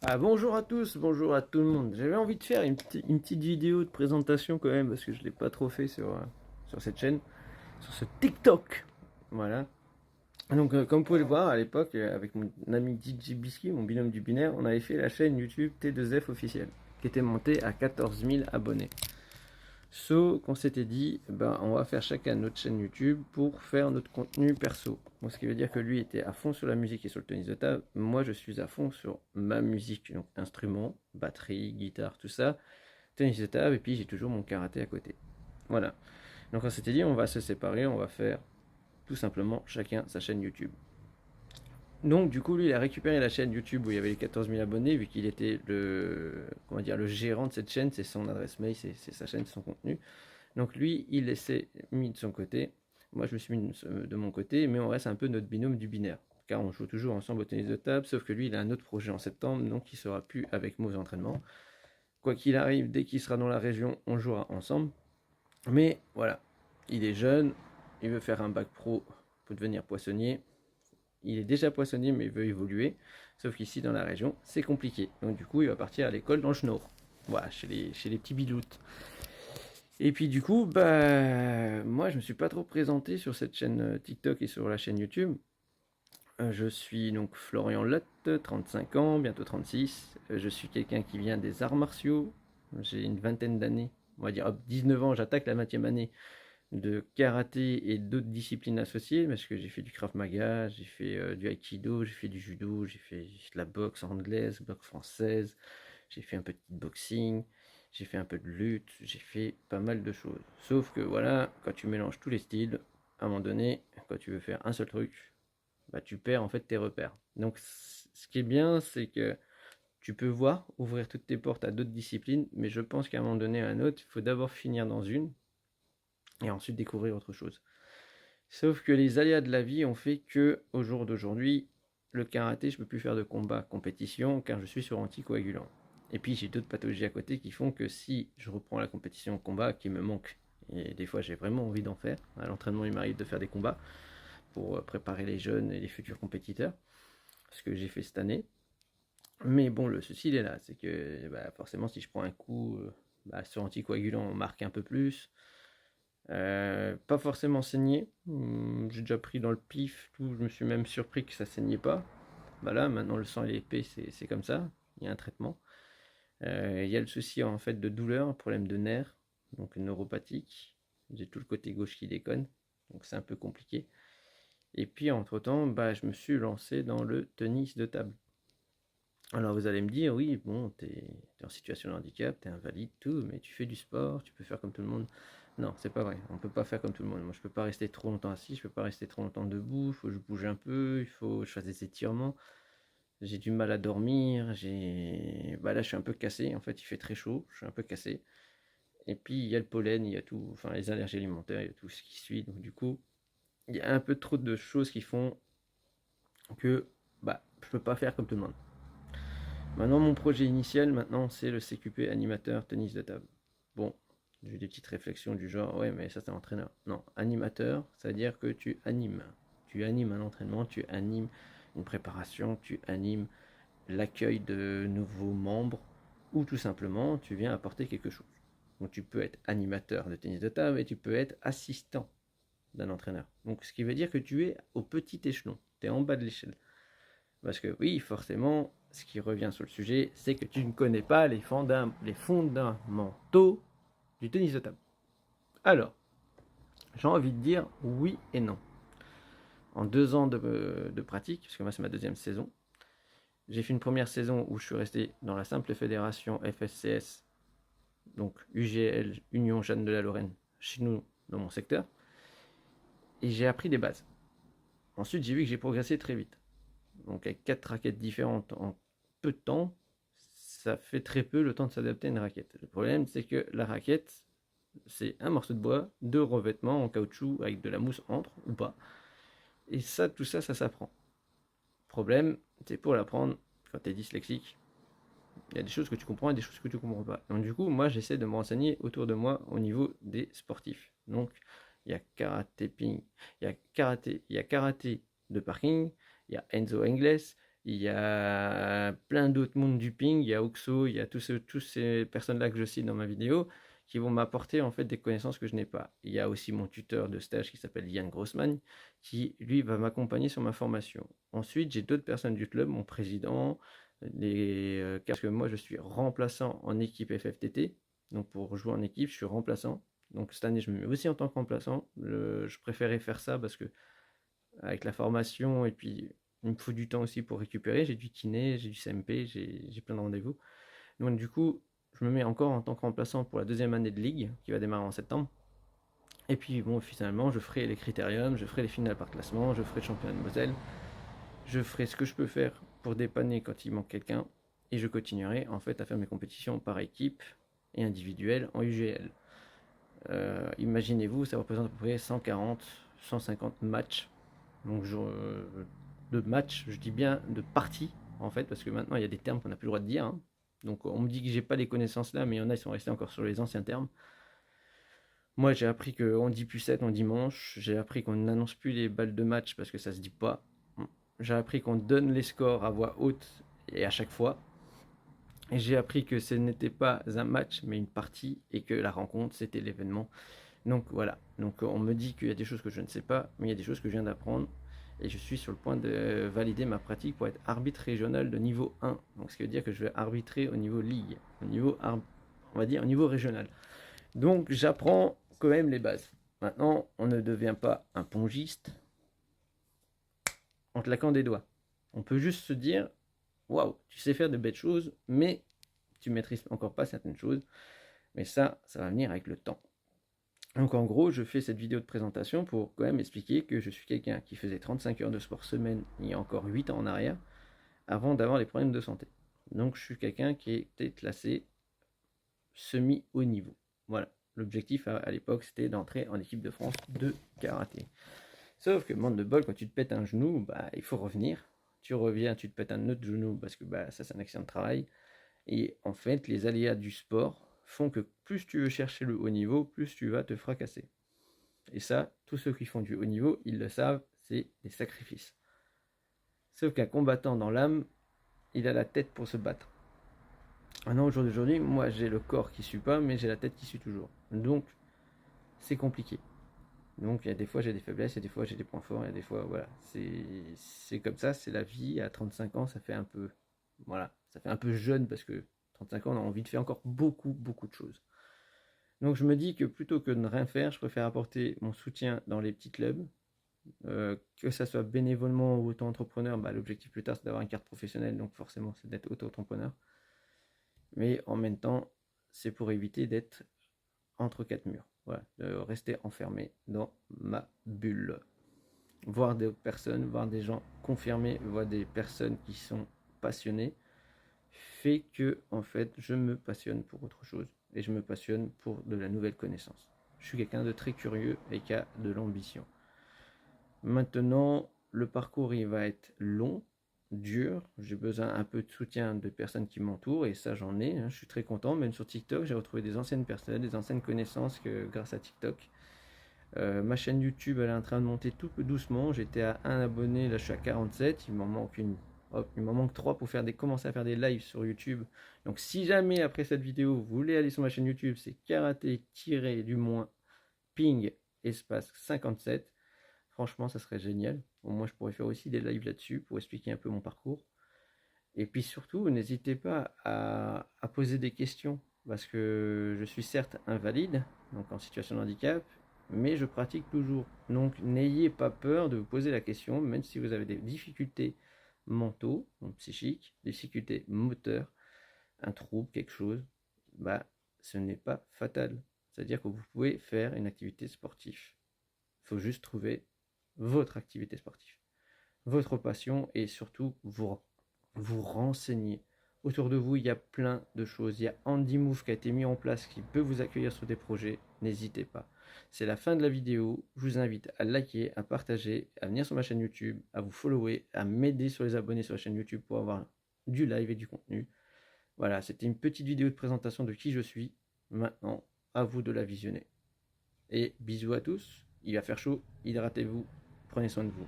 Ah, bonjour à tous, bonjour à tout le monde. J'avais envie de faire une petite vidéo de présentation quand même, parce que je ne l'ai pas trop fait sur cette chaîne, sur ce TikTok. Voilà. Donc, comme vous pouvez le voir, à l'époque, avec mon ami DJ Biscuit, mon binôme du binaire, on avait fait la chaîne YouTube T2F officielle, qui était montée à 14 000 abonnés. Qu'on s'était dit, ben, on va faire chacun notre chaîne YouTube pour faire notre contenu perso. Donc, ce qui veut dire que lui était à fond sur la musique et sur le tennis de table. Moi, je suis à fond sur ma musique, donc instruments, batterie, guitare, tout ça, tennis de table, et puis j'ai toujours mon karaté à côté. Voilà. Donc, on s'était dit, on va se séparer, on va faire tout simplement chacun sa chaîne YouTube. Donc, du coup, lui, il a récupéré la chaîne YouTube où il y avait les 14 000 abonnés, vu qu'il était comment dire, le gérant de cette chaîne, c'est son adresse mail, c'est sa chaîne, son contenu. Donc lui, il s'est mis de son côté. Moi, je me suis mis de mon côté, mais on reste un peu notre binôme du binaire. Car on joue toujours ensemble au tennis de table, sauf que lui, il a un autre projet en septembre, donc il sera plus avec moi aux entraînements. Quoi qu'il arrive, dès qu'il sera dans la région, on jouera ensemble. Mais voilà, il est jeune, il veut faire un bac pro pour devenir poissonnier. Il est déjà poissonnier, mais il veut évoluer. Sauf qu'ici, dans la région, c'est compliqué. Donc du coup, il va partir à l'école dans le Schnorr. Voilà, chez les petits biloutes. Et puis du coup, bah, moi je me suis pas trop présenté sur cette chaîne TikTok et sur la chaîne YouTube. Je suis donc Florian Lotte, 35 ans, bientôt 36. Je suis quelqu'un qui vient des arts martiaux. J'ai une vingtaine d'années, on va dire hop, 19 ans, j'attaque la 20e année de karaté et d'autres disciplines associées parce que j'ai fait du krav maga, j'ai fait du aikido, j'ai fait du judo, j'ai fait de la boxe anglaise, boxe française, j'ai fait un peu de boxing, j'ai fait un peu de lutte, j'ai fait pas mal de choses. Sauf que voilà, quand tu mélanges tous les styles, à un moment donné, quand tu veux faire un seul truc, bah tu perds en fait tes repères. Donc ce qui est bien, c'est que tu peux voir, ouvrir toutes tes portes à d'autres disciplines, mais je pense qu'à un moment donné à un autre, il faut d'abord finir dans une et ensuite découvrir autre chose. Sauf que les aléas de la vie ont fait que, au jour d'aujourd'hui, le karaté, je ne peux plus faire de combat compétition car je suis sur anticoagulant. Et puis j'ai d'autres pathologies à côté qui font que si je reprends la compétition combat qui me manque, et des fois j'ai vraiment envie d'en faire, à l'entraînement il m'arrive de faire des combats pour préparer les jeunes et les futurs compétiteurs, ce que j'ai fait cette année. Mais bon, le souci il est là, c'est que bah, forcément si je prends un coup bah, sur anticoagulant on marque un peu plus, pas forcément saigné. J'ai déjà pris dans le pif, tout. Je me suis même surpris que ça saignait pas. Bah là, maintenant le sang est épais, c'est comme ça. Il y a un traitement. Il y a le souci en fait de douleur, un problème de nerfs, donc neuropathique. J'ai tout le côté gauche qui déconne, donc c'est un peu compliqué. Et puis entre-temps, bah, je me suis lancé dans le tennis de table. Alors vous allez me dire, oui, bon, t'es en situation de handicap, t'es invalide, tout, mais tu fais du sport, tu peux faire comme tout le monde. Non, c'est pas vrai, on peut pas faire comme tout le monde. Moi, je peux pas rester trop longtemps assis, je peux pas rester trop longtemps debout, il faut que je bouge un peu, il faut que je fasse des étirements. J'ai du mal à dormir, bah là, je suis un peu cassé, en fait, il fait très chaud, je suis un peu cassé. Et puis, il y a le pollen, il y a tout, enfin, les allergies alimentaires, il y a tout ce qui suit. Donc, du coup, il y a un peu trop de choses qui font que, bah, je peux pas faire comme tout le monde. Maintenant, mon projet initial, maintenant, c'est le CQP animateur tennis de table. Bon, j'ai eu des petites réflexions du genre, ouais, mais ça, c'est un entraîneur. Non, animateur, ça veut dire que tu animes. Tu animes un entraînement, tu animes une préparation, tu animes l'accueil de nouveaux membres, ou tout simplement, tu viens apporter quelque chose. Donc, tu peux être animateur de tennis de table et tu peux être assistant d'un entraîneur. Donc, ce qui veut dire que tu es au petit échelon, tu es en bas de l'échelle. Parce que oui, forcément, ce qui revient sur le sujet, c'est que tu ne connais pas les fondamentaux du tennis de table. Alors, j'ai envie de dire oui et non. En 2 ans de pratique, parce que moi c'est ma deuxième saison, j'ai fait une première saison où je suis resté dans la simple fédération FSCS, donc UGL, Union Jeanne de la Lorraine, chez nous, dans mon secteur, et j'ai appris des bases. Ensuite, j'ai vu que j'ai progressé très vite. Donc avec 4 raquettes différentes en peu de temps, ça fait très peu le temps de s'adapter à une raquette. Le problème, c'est que la raquette, c'est un morceau de bois, 2 revêtements en caoutchouc avec de la mousse entre ou pas. Et ça, tout ça, ça s'apprend. Problème, c'est pour l'apprendre, quand tu es dyslexique, il y a des choses que tu comprends et des choses que tu ne comprends pas. Donc du coup, moi, j'essaie de me renseigner autour de moi au niveau des sportifs. Donc, il y a karaté ping, il y a karaté de parking, il y a Enzo Ingles, il y a plein d'autres mondes du ping, il y a Oxo, il y a tous ces personnes-là que je cite dans ma vidéo qui vont m'apporter en fait des connaissances que je n'ai pas. Il y a aussi mon tuteur de stage qui s'appelle Yann Grossman qui lui va m'accompagner sur ma formation. Ensuite, j'ai d'autres personnes du club, mon président, parce que moi je suis remplaçant en équipe FFTT. Donc pour jouer en équipe, je suis remplaçant. Donc cette année, je me mets aussi en tant que remplaçant. Je préférais faire ça parce que avec la formation et puis il me faut du temps aussi pour récupérer. J'ai du kiné, j'ai du CMP, j'ai plein de rendez-vous. Donc du coup, je me mets encore en tant que remplaçant pour la deuxième année de ligue qui va démarrer en septembre. Et puis bon, finalement, je ferai les critériums, je ferai les finales par classement, je ferai le championnat de Moselle, je ferai ce que je peux faire pour dépanner quand il manque quelqu'un, et je continuerai en fait à faire mes compétitions par équipe et individuelles en UGL. Imaginez-vous, ça représente à peu près 140, 150 matchs. Donc de matchs, je dis bien de parties en fait, parce que maintenant il y a des termes qu'on n'a plus le droit de dire, hein. Donc on me dit que j'ai pas les connaissances là, mais il y en a qui sont restés encore sur les anciens termes. Moi j'ai appris qu'on dit plus 7, on dit manche. J'ai appris qu'on n'annonce plus les balles de match parce que ça se dit pas. J'ai appris qu'on donne les scores à voix haute et à chaque fois. Et j'ai appris que ce n'était pas un match mais une partie et que la rencontre c'était l'événement. Donc voilà, donc on me dit qu'il y a des choses que je ne sais pas, mais il y a des choses que je viens d'apprendre. Et je suis sur le point de valider ma pratique pour être arbitre régional de niveau 1. Donc ce qui veut dire que je vais arbitrer au niveau ligue, on va dire au niveau régional. Donc j'apprends quand même les bases. Maintenant, on ne devient pas un pongiste en claquant des doigts. On peut juste se dire, waouh, tu sais faire de belles choses, mais tu maîtrises encore pas certaines choses. Mais ça va venir avec le temps. Donc en gros, je fais cette vidéo de présentation pour quand même expliquer que je suis quelqu'un qui faisait 35 heures de sport semaine il y a encore 8 ans en arrière, avant d'avoir des problèmes de santé. Donc je suis quelqu'un qui était classé semi-haut niveau. Voilà, l'objectif à l'époque c'était d'entrer en équipe de France de karaté. Sauf que manque de bol, quand tu te pètes un genou, bah, il faut revenir. Tu reviens, tu te pètes un autre genou parce que bah, ça c'est un accident de travail. Et en fait, les aléas du sport font que plus tu veux chercher le haut niveau, plus tu vas te fracasser. Et ça, tous ceux qui font du haut niveau, ils le savent, c'est des sacrifices. Sauf qu'un combattant dans l'âme, il a la tête pour se battre. Maintenant, au jour d'aujourd'hui, moi j'ai le corps qui ne suit pas, mais j'ai la tête qui suit toujours. Donc, c'est compliqué. Donc, il y a des fois j'ai des faiblesses, il y a des fois j'ai des points forts, il y a des fois, voilà. C'est comme ça, c'est la vie. À 35 ans, ça fait un peu, voilà, ça fait un peu jeune parce que 35 ans, on a envie de faire encore beaucoup, beaucoup de choses. Donc, je me dis que plutôt que de ne rien faire, je préfère apporter mon soutien dans les petits clubs. Que ça soit bénévolement ou auto-entrepreneur, bah, l'objectif plus tard c'est d'avoir une carte professionnelle, donc forcément c'est d'être auto-entrepreneur. Mais en même temps, c'est pour éviter d'être entre quatre murs. Voilà, de rester enfermé dans ma bulle. Voir des personnes, voir des gens confirmés, voir des personnes qui sont passionnées, fait que en fait je me passionne pour autre chose et je me passionne pour de la nouvelle connaissance. Je suis quelqu'un de très curieux et qui a de l'ambition. Maintenant, le parcours il va être long, dur. J'ai besoin un peu de soutien de personnes qui m'entourent et ça j'en ai. Je suis très content. Même sur TikTok, j'ai retrouvé des anciennes personnes, des anciennes connaissances grâce à TikTok. Ma chaîne YouTube elle est en train de monter tout doucement. J'étais à 1 abonné, là je suis à 47. Il m'en manque une. Hop, il m'en manque 3 pour commencer à faire des lives sur YouTube. Donc si jamais après cette vidéo vous voulez aller sur ma chaîne YouTube, c'est karaté-du-moins ping espace 57. Franchement, ça serait génial. Au moins, je pourrais faire aussi des lives là-dessus pour expliquer un peu mon parcours. Et puis surtout, n'hésitez pas à poser des questions parce que je suis certes invalide, donc en situation de handicap, mais je pratique toujours. Donc n'ayez pas peur de vous poser la question, même si vous avez des difficultés mentaux, donc psychiques, des difficultés moteurs, un trouble, quelque chose, bah ce n'est pas fatal. C'est-à-dire que vous pouvez faire une activité sportive. Il faut juste trouver votre activité sportive, votre passion et surtout vous renseigner. Autour de vous, il y a plein de choses. Il y a Andy Move qui a été mis en place qui peut vous accueillir sur des projets. N'hésitez pas. C'est la fin de la vidéo. Je vous invite à liker, à partager, à venir sur ma chaîne YouTube, à vous follower, à m'aider sur les abonnés sur la chaîne YouTube pour avoir du live et du contenu. Voilà, c'était une petite vidéo de présentation de qui je suis. Maintenant, à vous de la visionner. Et bisous à tous. Il va faire chaud. Hydratez-vous. Prenez soin de vous.